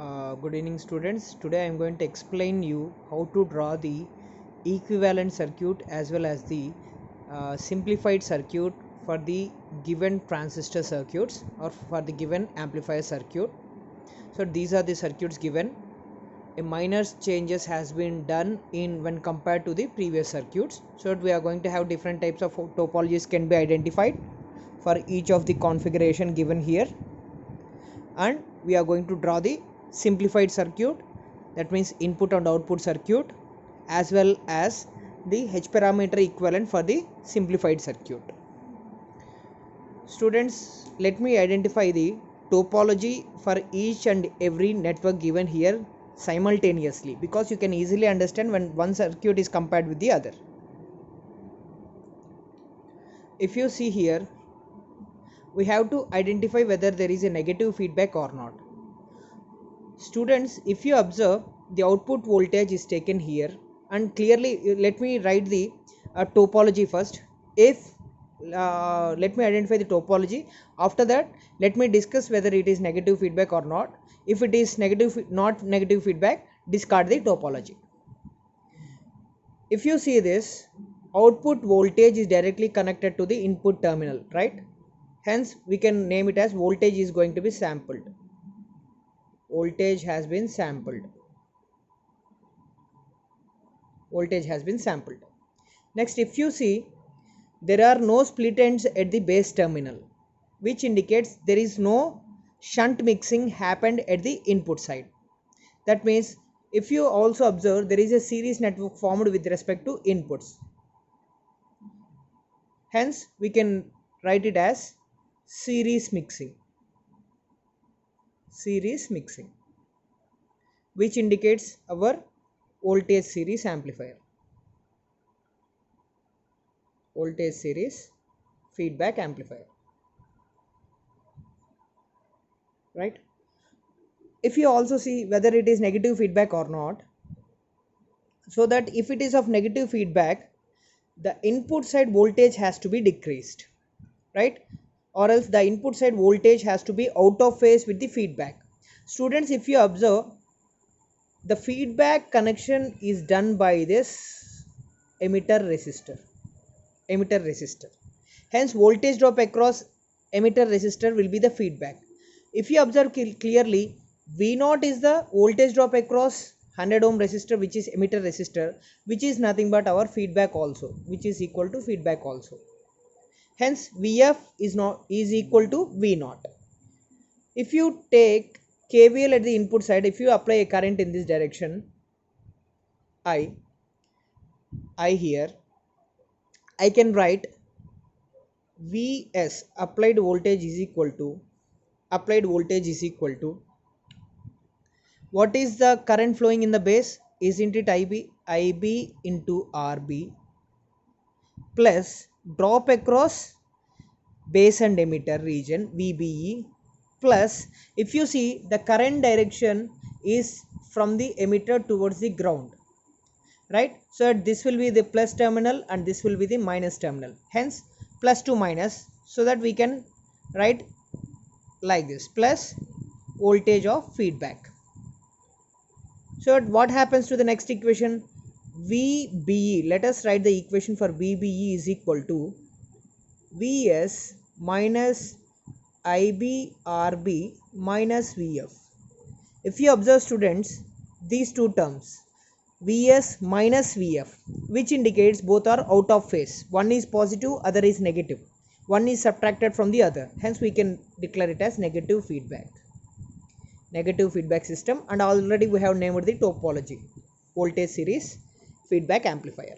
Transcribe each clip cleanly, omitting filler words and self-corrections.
Good evening students. Today I am going to explain you how to draw the equivalent circuit as well as the simplified circuit for the given transistor circuits or for the given amplifier circuit. So these are the circuits given. A minor changes has been done in when compared to the previous circuits. So we are going to have different types of topologies can be identified for each of the configuration given here, and we are going to draw the simplified circuit, that means input and output circuit, as well as the H parameter equivalent for the simplified circuit. Students, let me identify the topology for each and every network given here simultaneously, because you can easily understand when one circuit is compared with the other. If you see here, we have to identify whether there is a negative feedback or not. Students, if you observe, the output voltage is taken here, and clearly let me write the topology first. If let me identify the topology, after that let me discuss whether it is negative feedback or not. If it is not negative feedback, discard the topology. If you see this, output voltage is directly connected to the input terminal, right? Hence we can name it as voltage is going to be sampled. Voltage has been sampled. Voltage has been sampled. Next, if you see, there are no split ends at the base terminal, which indicates there is no shunt mixing happened at the input side. That means if you also observe, there is a series network formed with respect to inputs. Hence we can write it as series mixing. Series mixing, which indicates our voltage series amplifier. Voltage series feedback amplifier, right? If you also see whether it is negative feedback or not, so that if it is of negative feedback, the input side voltage has to be decreased, right? Or else the input side voltage has to be out of phase with the feedback. Students, if you observe, the feedback connection is done by this emitter resistor. Hence voltage drop across emitter resistor will be the feedback. If you observe clearly, V0 is the voltage drop across 100 ohm resistor, which is emitter resistor, which is nothing but our feedback also, which is equal to feedback also. Hence Vf is equal to V0. If you take KVL at the input side, if you apply a current in this direction, I here, I can write Vs applied voltage is equal to what is the current flowing in the base? Isn't it IB into RB plus drop across base and emitter region VBE, plus if you see the current direction is from the emitter towards the ground, right? So this will be the plus terminal and this will be the minus terminal, hence plus to minus, so that we can write like this, plus voltage of feedback. So what happens to the next equation? VBE, let us write the equation for VBE is equal to Vs minus IBRB minus Vf. If you observe students, these two terms, Vs minus Vf, which indicates both are out of phase. One is positive, other is negative. One is subtracted from the other. Hence we can declare it as negative feedback system, and already we have named the topology, voltage series feedback amplifier.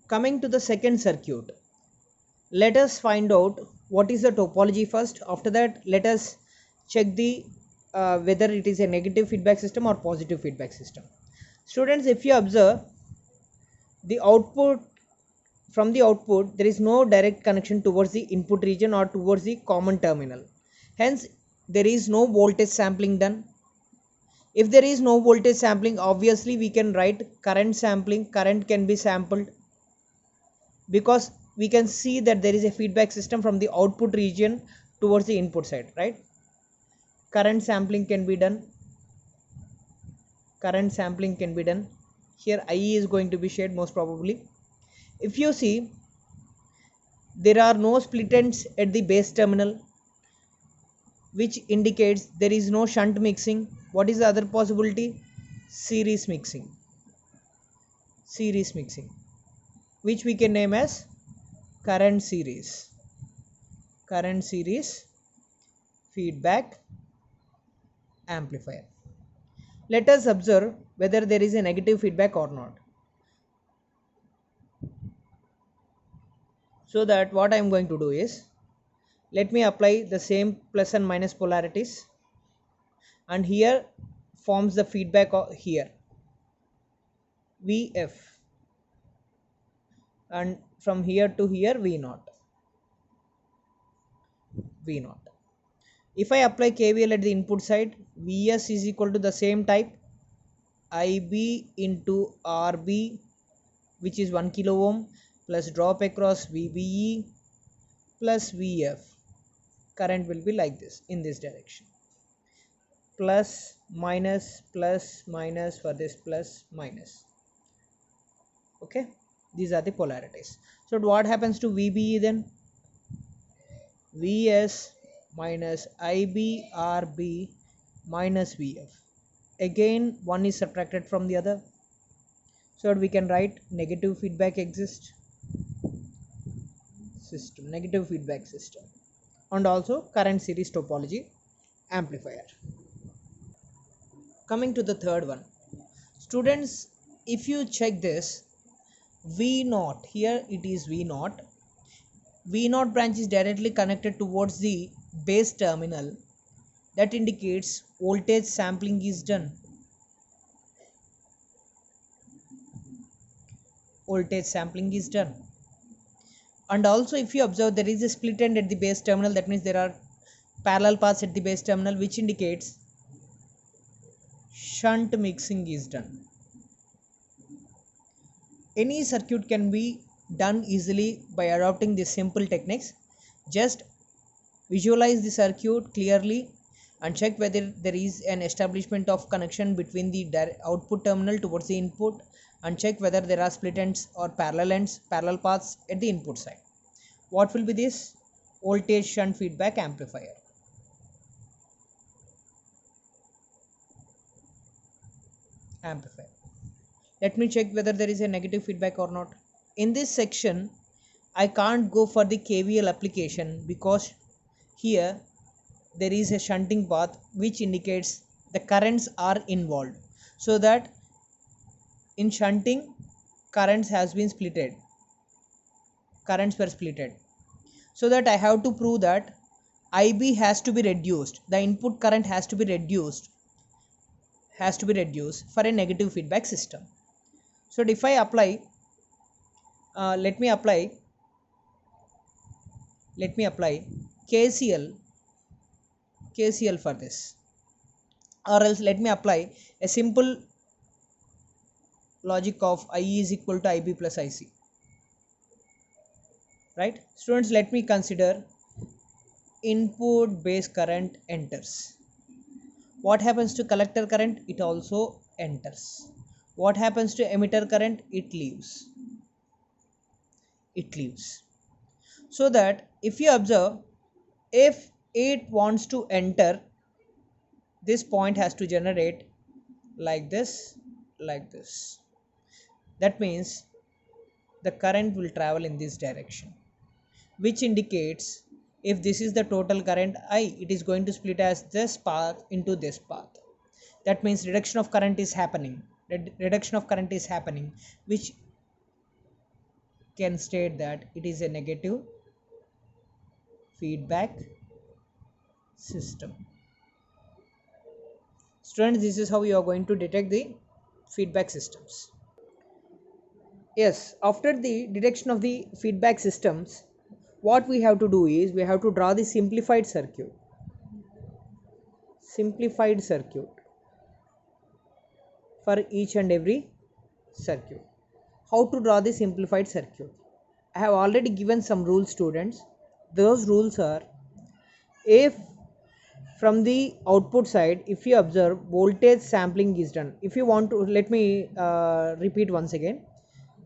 Coming to the second circuit, let us find out what is the topology first. After that, let us check the whether it is a negative feedback system or positive feedback system. Students, if you observe the output, from the output there is no direct connection towards the input region or towards the common terminal. Hence there is no voltage sampling done. If there is no voltage sampling, obviously we can write current sampling. Current can be sampled because we can see that there is a feedback system from the output region towards the input side, right? current sampling can be done. Current sampling can be done. Here IE is going to be shared most probably. If you see, there are no split ends at the base terminal, which indicates there is no shunt mixing. What is the other possibility? Series mixing. Series mixing, which we can name as current series. Current series feedback amplifier. Let us observe whether there is a negative feedback or not. So that what I am going to do is, let me apply the same plus and minus polarities, and here forms the feedback here Vf, and from here to here V0. If I apply KVL at the input side, Vs is equal to the same type, IB into RB, which is 1 kilo ohm, plus drop across VBE plus Vf. Current will be like this, in this direction. Plus minus for this plus minus. Okay, these are the polarities. So what happens to VBE then? Vs minus IBRB minus Vf. Again, one is subtracted from the other, so we can write negative feedback exists system, negative feedback system, and also current series topology amplifier. Coming to the third one, students, if you check this, V0, here it is V0. V0 branch is directly connected towards the base terminal. That indicates voltage sampling is done. Voltage sampling is done. And also, if you observe, there is a split end at the base terminal. That means there are parallel paths at the base terminal, which indicates shunt mixing is done. Any circuit can be done easily by adopting these simple techniques. Just visualize the circuit clearly and check whether there is an establishment of connection between the output terminal towards the input, and check whether there are split ends or parallel paths at the input side. What will be this? Voltage shunt feedback amplifier. Let me check whether there is a negative feedback or not. In this section, I can't go for the KVL application because here there is a shunting path which indicates the currents are involved, so that in shunting currents were splitted, so that I have to prove that IB has to be reduced, the input current has to be reduced for a negative feedback system. So if I apply, let me apply KCL for this, or else let me apply a simple logic of IE is equal to IB plus IC. Right, students, let me consider input base current enters. What happens to collector current? It also enters. What happens to emitter current? It leaves. So that if you observe, if it wants to enter, this point has to generate like this. That means the current will travel in this direction, which indicates if this is the total current I, it is going to split as this path into this path. That means reduction of current is happening, which can state that it is a negative feedback system. Students, this is how you are going to detect the feedback systems. Yes, after the detection of the feedback systems, what we have to do is we have to draw the simplified circuit for each and every circuit. How to draw the simplified circuit? I have already given some rules, students. Those rules are, if from the output side, if you observe, voltage sampling is done. If you want to, let me repeat once again.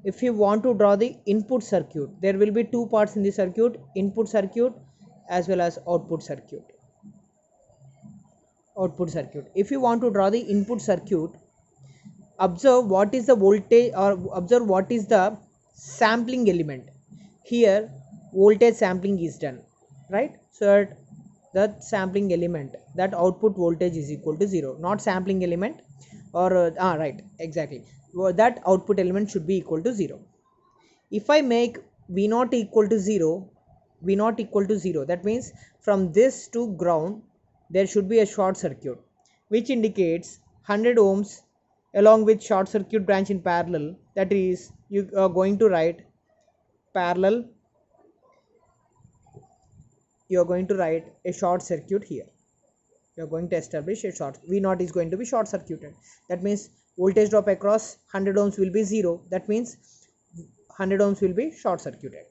If you want to draw the input circuit, there will be two parts in the circuit: input circuit as well as output circuit. If you want to draw the input circuit, observe what is the voltage, or observe what is the sampling element. Here voltage sampling is done, right? So that sampling element, that output voltage is equal to 0, not sampling element, or right, exactly. Well, that output element should be equal to 0. If I make v naught equal to 0, that means from this to ground there should be a short circuit, which indicates 100 ohms along with short circuit branch in parallel. That is, you are going to write parallel, you are going to write a short circuit here. You are going to establish a short, v naught is going to be short circuited. That means voltage drop across 100 ohms will be 0. That means 100 ohms will be short circuited.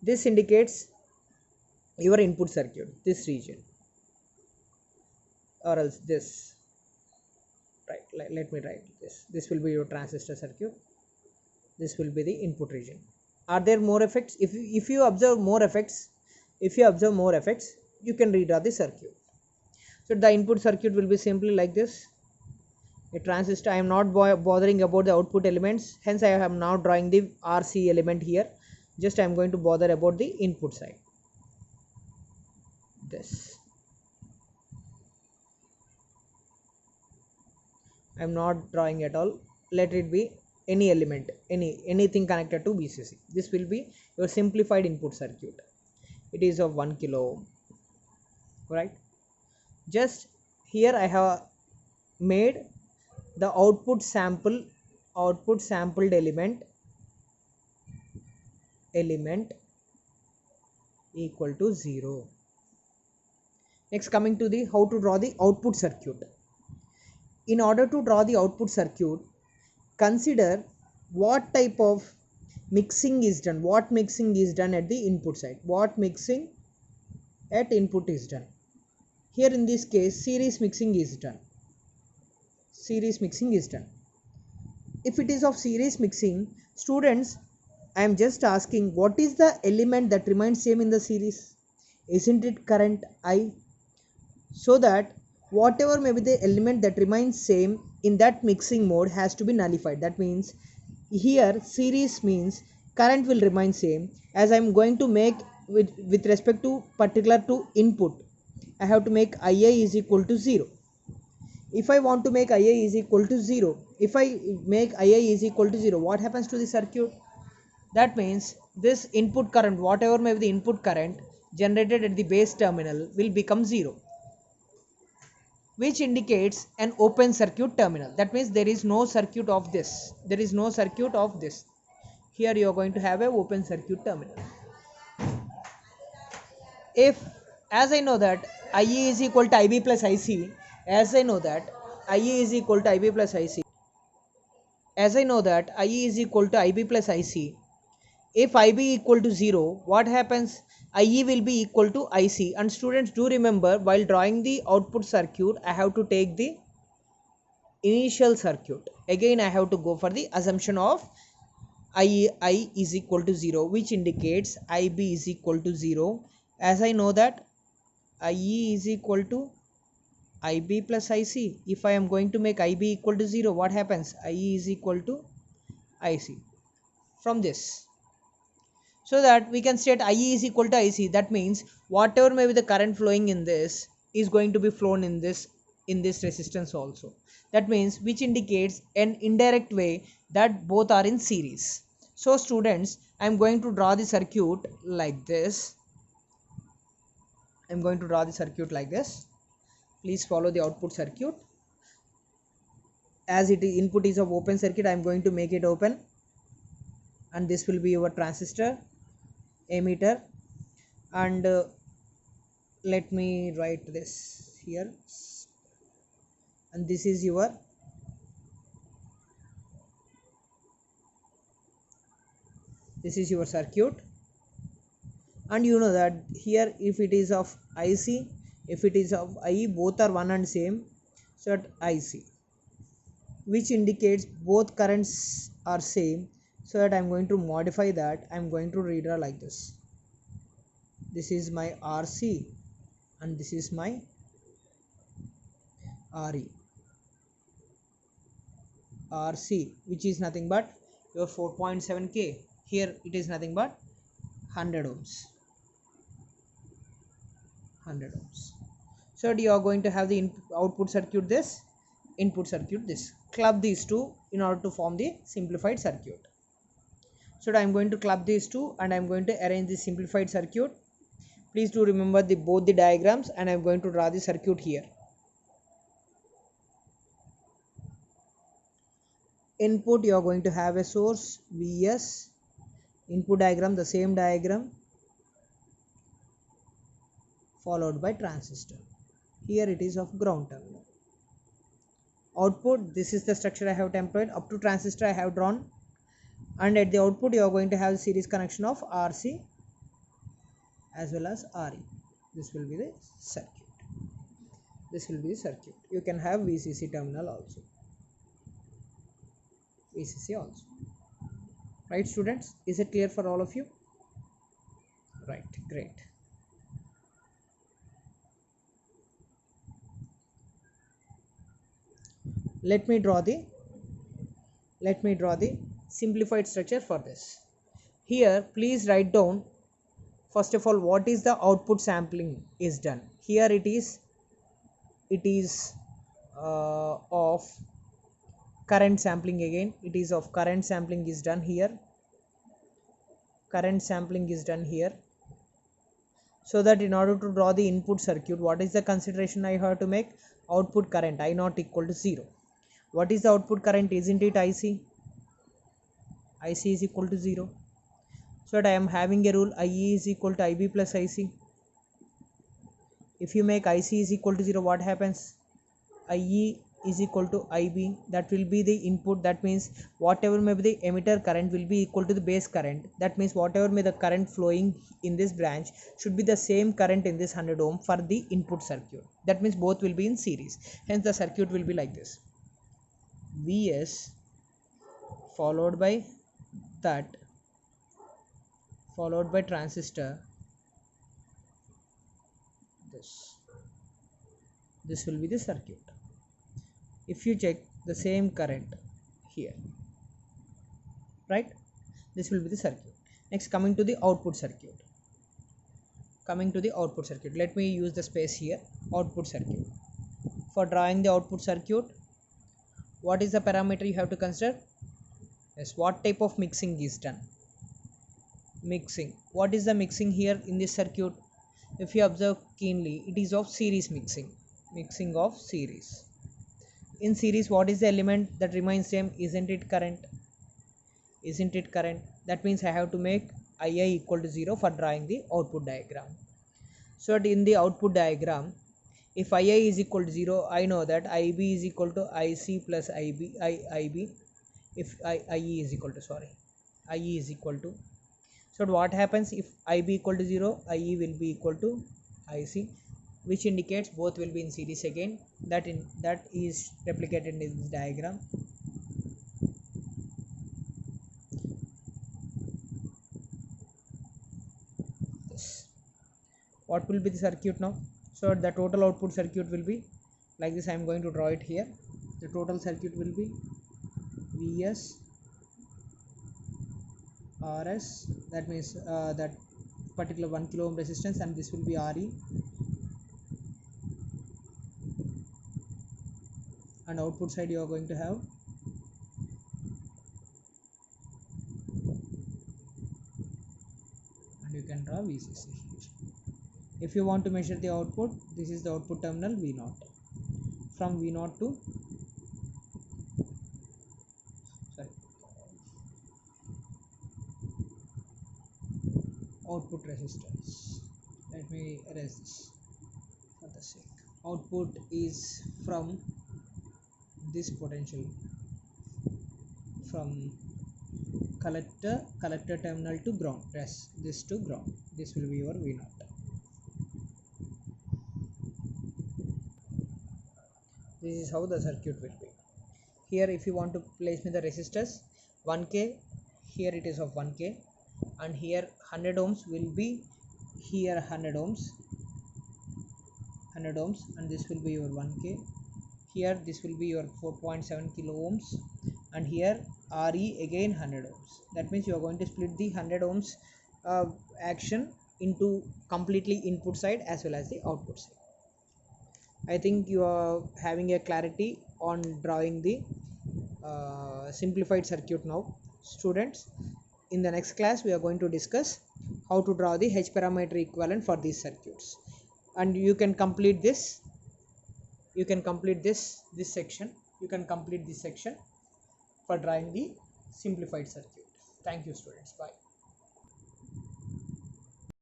This indicates your input circuit, this region, or else this, right? Let me write this will be your transistor circuit, this will be the input region. Are there more effects? If you observe more effects, you can redraw the circuit. So the input circuit will be simply like this: a transistor. I am not bothering about the output elements, hence I am now drawing the RC element here. Just I am going to bother about the input side. This I am not drawing at all. Let it be any element, anything connected to VCC. This will be your simplified input circuit. It is of 1 kilo ohm, right? Just here I have made the output sampled element equal to 0. Next, coming to the how to draw the output circuit. In order to draw the output circuit, consider what type of mixing is done. What mixing is done at the input side? What mixing at input is done? Here in this case, series mixing is done. If it is of series mixing, students, I am just asking, what is the element that remains same in the series? Isn't it current I? So that whatever may be the element that remains same in that mixing mode has to be nullified. That means here series means current will remain same. As I am going to make with respect to particular to input, I have to make IA is equal to 0. If I want to make IA is equal to 0, what happens to the circuit? That means this input current, whatever may be the input current generated at the base terminal, will become 0, which indicates an open circuit terminal. That means there is no circuit of this. Here you are going to have a open circuit terminal. If, as I know that IE is equal to IB plus IC, as I know that IE is equal to IB plus IC, IE is equal to IB plus IC, if IB equal to 0, what happens? IE will be equal to IC. And students, do remember, while drawing the output circuit, I have to take the initial circuit. Again, I have to go for the assumption of I is equal to 0, which indicates IB is equal to 0. As I know that IE is equal to IB plus IC. If I am going to make IB equal to 0, what happens? IE is equal to IC. From this, so that we can state IE is equal to IC. That means whatever may be the current flowing in this is going to be flown in this resistance also. That means, which indicates an indirect way that both are in series. So students, I am going to draw the circuit like this. Please follow the output circuit. As it is input is of open circuit, I am going to make it open, and this will be your transistor, emitter, and let me write this here, and this is your circuit. And you know that here, if it is of IC, If it is of IE, both are one and same, so at IC, which indicates both currents are same, so that I'm going to modify that. I'm going to redraw like this. This is my RC and this is my RE. RC, which is nothing but your 4.7k. Here it is nothing but 100 ohms. 100 ohms. So you are going to have the output circuit this, input circuit this. Club these two in order to form the simplified circuit. So I am going to club these two and I am going to arrange the simplified circuit. Please do remember both the diagrams, and I am going to draw the circuit here. Input, you are going to have a source Vs. Input diagram, the same diagram, followed by transistor. Here it is of ground terminal. Output, this is the structure I have templated. Up to transistor I have drawn, and at the output you are going to have series connection of RC as well as RE. This will be the circuit. This will be the circuit. You can have VCC terminal also. VCC also. Right, students? Is it clear for all of you? Right, great. Let me draw the simplified structure for this. Here, please write down first of all what is the output sampling is done. Here it is of current sampling. Again it is of current sampling is done here. Current sampling is done here. So that in order to draw the input circuit, what is the consideration I have to make? Output current I not equal to 0. What is the output current? Isn't it IC? IC is equal to 0. So that I am having a rule IE is equal to IB plus IC. If you make IC is equal to 0, what happens? IE is equal to IB. That will be the input. That means whatever may be the emitter current will be equal to the base current. That means whatever may the current flowing in this branch should be the same current in this 100 ohm for the input circuit. That means both will be in series. Hence the circuit will be like this. Vs followed by that, followed by transistor. This will be the circuit. If you check the same current here, right? This will be the circuit. Next, coming to the output circuit. Let me use the space here. Output circuit. For drawing the output circuit, what is the parameter you have to consider? Yes, what type of mixing is done? Mixing. What is the mixing here in this circuit? If you observe keenly, it is of series mixing. Mixing of series. In series, what is the element that remains same? Isn't it current? That means I have to make II equal to 0 for drawing the output diagram. So in the output diagram, if II is equal to 0, I know that IB is equal to IC plus IB. If IE is equal to, so what happens if IB equal to 0, IE will be equal to IC, which indicates both will be in series again. That is replicated in this diagram. This. What will be the circuit now? So the total output circuit will be like this. I am going to draw it here. The total circuit will be Vs RS, that means that particular 1 kilo ohm resistance, and this will be RE, and output side you are going to have and you can draw VCC here. If you want to measure the output, this is the output terminal V0. From V0 to output resistance. Let me erase this for the sake. Output is from this potential, from collector terminal to ground. Yes, this to ground. This will be your V0. This is how the circuit will be. Here if you want to place me the resistors 1k, here it is of 1k, and here 100 ohms will be here 100 ohms, and this will be your 1k. Here this will be your 4.7 kilo ohms, and here RE again 100 ohms. That means you are going to split the 100 ohms action into completely input side as well as the output side. I think you are having a clarity on drawing the simplified circuit now, students. In the next class we are going to discuss how to draw the H parameter equivalent for these circuits, and you can complete this section. You can complete this section for drawing the simplified circuit. Thank you, students. Bye.